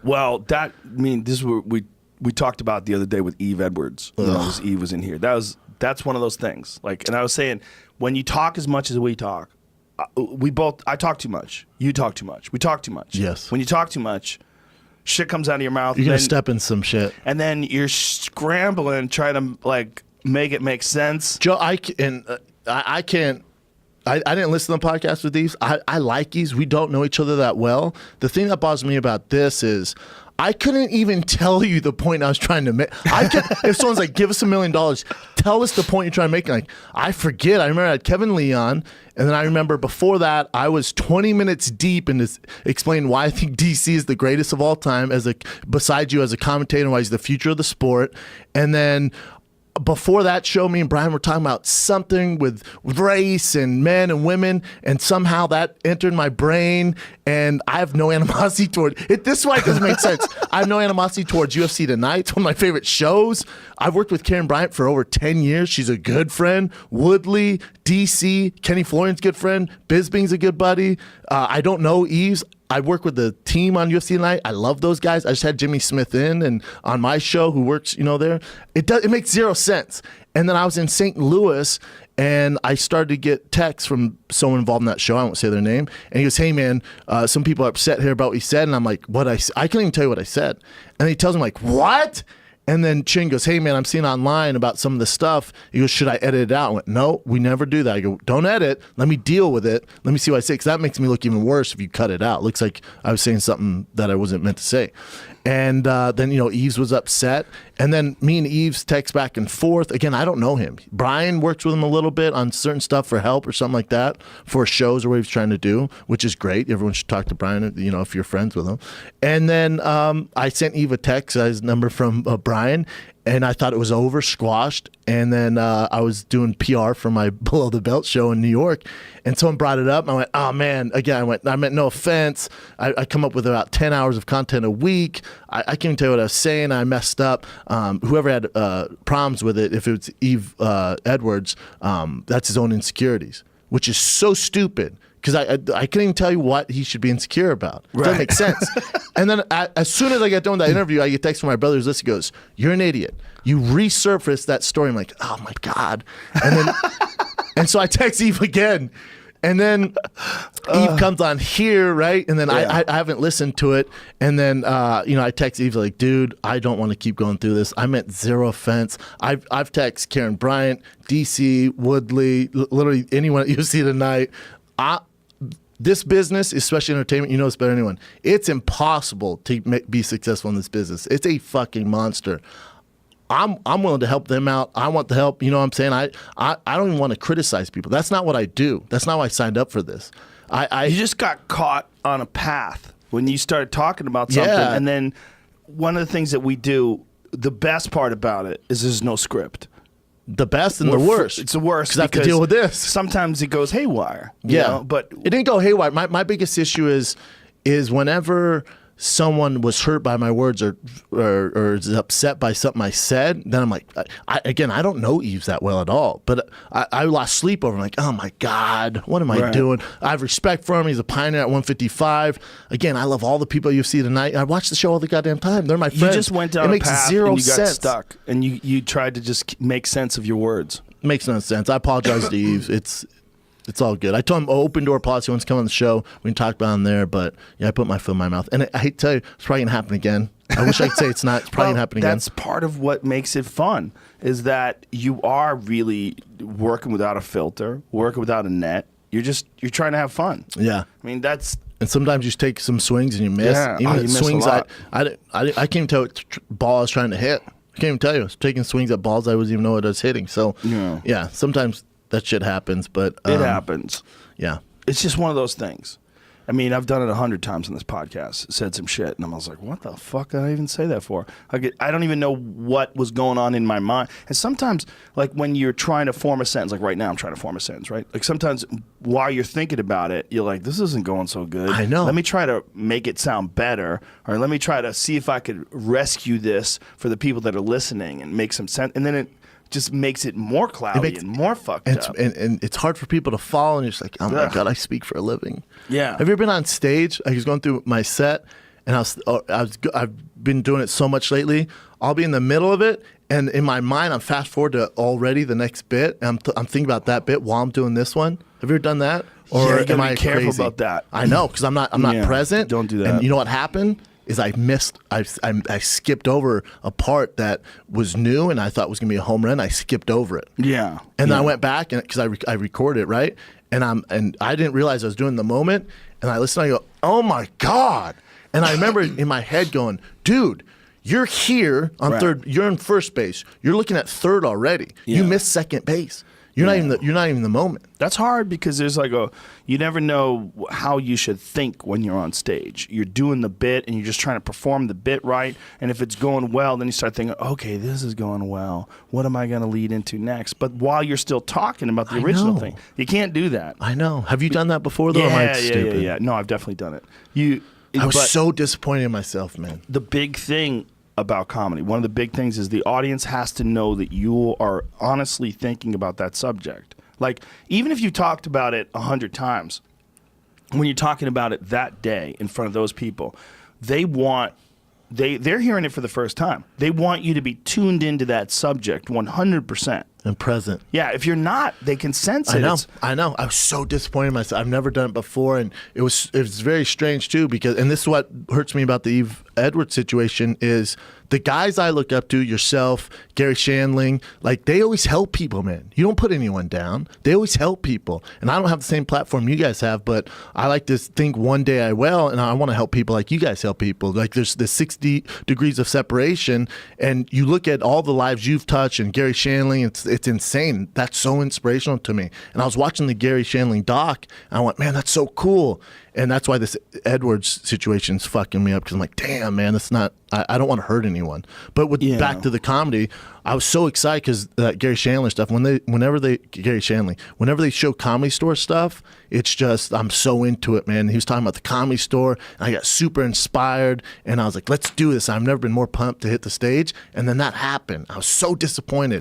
Well, this is what we talked about the other day with Eve Edwards. Eve was in here. That's one of those things. Like, and I was saying, when you talk as much as we talk, I talk too much. You talk too much. We talk too much. Yes. When you talk too much, shit comes out of your mouth. You're gonna step in some shit, and then you're scrambling, trying to like make it make sense. Joe, I can't. I didn't listen to the podcast with Eves. I like Eves. We don't know each other that well. The thing that bothers me about this is I couldn't even tell you the point I was trying to make. If someone's like, give us $1 million, tell us the point you're trying to make. Like, I forget. I remember I had Kevin Leon, and then I remember before that, I was 20 minutes deep into explaining why I think DC is the greatest of all time, besides you as a commentator, why he's the future of the sport. And then before that show, me and Brian were talking about something with race and men and women, and somehow that entered my brain, and I have no animosity toward it. This is why it doesn't make sense. I have no animosity towards UFC Tonight. It's one of my favorite shows. I've worked with Karen Bryant for over 10 years. She's a good friend. Woodley, DC, Kenny Florian's good friend. Bisbing's a good buddy. I don't know Eves. I work with the team on UFC Tonight. I love those guys. I just had Jimmy Smith in and on my show who works, there. It makes zero sense. And then I was in St. Louis and I started to get texts from someone involved in that show. I won't say their name. And he goes, hey man, some people are upset here about what you said. And I'm like, I couldn't even tell you what I said. And he tells me like, what? And then Chin goes, hey man, I'm seeing online about some of the stuff. He goes, should I edit it out? I went, no, we never do that. I go, don't edit. Let me deal with it. Let me see what I say. Because that makes me look even worse if you cut it out. It looks like I was saying something that I wasn't meant to say. And then, Eves was upset. And then me and Eves text back and forth. Again, I don't know him. Brian works with him a little bit on certain stuff for help or something like that for shows or what he was trying to do, which is great. Everyone should talk to Brian, if you're friends with him. And then I sent Eve a text, his number from Brian, and I thought it was over, squashed. And then I was doing PR for my Below the Belt show in New York, and someone brought it up. And I went, oh man, again, I meant no offense. I come up with about 10 hours of content a week. I can't even tell you what I was saying. I messed up. Whoever had problems with it, if it was Eve Edwards, that's his own insecurities, which is so stupid. Because I couldn't even tell you what he should be insecure about. It doesn't make sense. And then as soon as I get done with that interview, I get text from my brother's list. He goes, you're an idiot. You resurfaced that story. I'm like, oh my God. And then, and so I text Eve again. And then Eve comes on here, right? And then I haven't listened to it. And then, I text Eve like, dude, I don't want to keep going through this. I meant zero offense. I've texted Karen Bryant, DC, Woodley, literally anyone at UFC Tonight. This business, especially entertainment, you know this better than anyone. It's impossible to be successful in this business. It's a fucking monster. I'm willing to help them out. I want the help. You know what I'm saying? I don't even want to criticize people. That's not what I do. That's not why I signed up for this. You just got caught on a path when you started talking about something. Yeah. And then one of the things that we do, the best part about it is there's no script. The best and the worst. It's the worst because I have to deal with this. Sometimes it goes haywire. But it didn't go haywire. My biggest issue is whenever someone was hurt by my words or is upset by something I said, then I'm like, I don't know Eves that well at all. But I lost sleep over. I'm like, oh my God, what am I doing? I have respect for him. He's a pioneer at 155. Again, I love all the people you see tonight. I watch the show all the goddamn time. They're my friends. You just went down a path and you got stuck. And you tried to just make sense of your words. Makes no sense. I apologize to Eves. It's all good. I told him open door policy wants to come on the show. We can talk about him there, but yeah, I put my foot in my mouth. And I hate to tell you, it's probably going to happen again. I wish I could say it's not. It's probably going to happen again. That's part of what makes it fun, is that you are really working without a filter, working without a net. You're trying to have fun. Yeah. I mean, that's... And sometimes you take some swings and you miss. Yeah. Even you miss swings a lot. I can't even tell what ball I was trying to hit. I can't even tell you. I was taking swings at balls I wasn't even know what I was hitting. So, yeah, sometimes that shit happens, but... it happens. Yeah. It's just one of those things. I mean, I've done it 100 times on this podcast, said some shit, and I was like, what the fuck did I even say that for? I don't even know what was going on in my mind. And sometimes, like, when you're trying to form a sentence, like right now I'm trying to form a sentence, right? Like sometimes while you're thinking about it, you're like, this isn't going so good. I know. Let me try to make it sound better, or let me try to see if I could rescue this for the people that are listening and make some sense. And then it just makes it more cloudy and more fucked up. And it's hard for people to follow, and you're just like, oh my God, I speak for a living. Yeah. Have you ever been on stage? I was going through my set, and I've been doing it so much lately. I'll be in the middle of it, and in my mind, I'm fast forward to already the next bit. And I'm thinking about that bit while I'm doing this one. Have you ever done that? Or Yeah, you gotta am I be careful crazy? about that. I know, because I'm not present. Don't do that. And you know what happened? Is I skipped over a part that was new and I thought was gonna be a home run. I skipped over it. Yeah. And then I went back and because I recorded it, right, and I didn't realize I was doing the moment, and I listened. And I go, oh my god! And I remember in my head going, dude, you're here on third. You're in first base. You're looking at third already. Yeah. You missed second base. You're not even in the moment. That's hard because there's you never know how you should think when you're on stage. You're doing the bit and you're just trying to perform the bit right. And if it's going well, then you start thinking, okay, this is going well. What am I going to lead into next? But while you're still talking about the original thing, you can't do that. I know. Have you done that before though? Or am I stupid? Yeah. No, I've definitely done it. I was so disappointed in myself, man. The big thing about comedy, one of the big things is the audience has to know that you are honestly thinking about that subject. Like, even if you talked about it 100 times, when you're talking about it that day in front of those people, they're hearing it for the first time. They want you to be tuned into that subject 100%. And present. Yeah, if you're not, they can sense it. I know. I was so disappointed in myself. I've never done it before, and it was very strange too. Because, and this is what hurts me about the Eve Edwards situation is the guys I look up to, yourself, Gary Shandling, like they always help people, man. You don't put anyone down. They always help people, and I don't have the same platform you guys have, but I like to think one day I will, and I want to help people like you guys help people. Like there's the 60 degrees of separation, and you look at all the lives you've touched, and Gary Shandling, it's insane. That's so inspirational to me. And I was watching the Gary Shandling doc, and I went, man, that's so cool. And that's why this Edwards situation's fucking me up, because I'm like, damn, man, that's not. I don't want to hurt anyone. But back to the comedy, I was so excited because Gary Shandling stuff. Whenever they show Comedy Store stuff, it's just I'm so into it, man. He was talking about the Comedy Store, and I got super inspired, and I was like, let's do this. I've never been more pumped to hit the stage, and then that happened. I was so disappointed.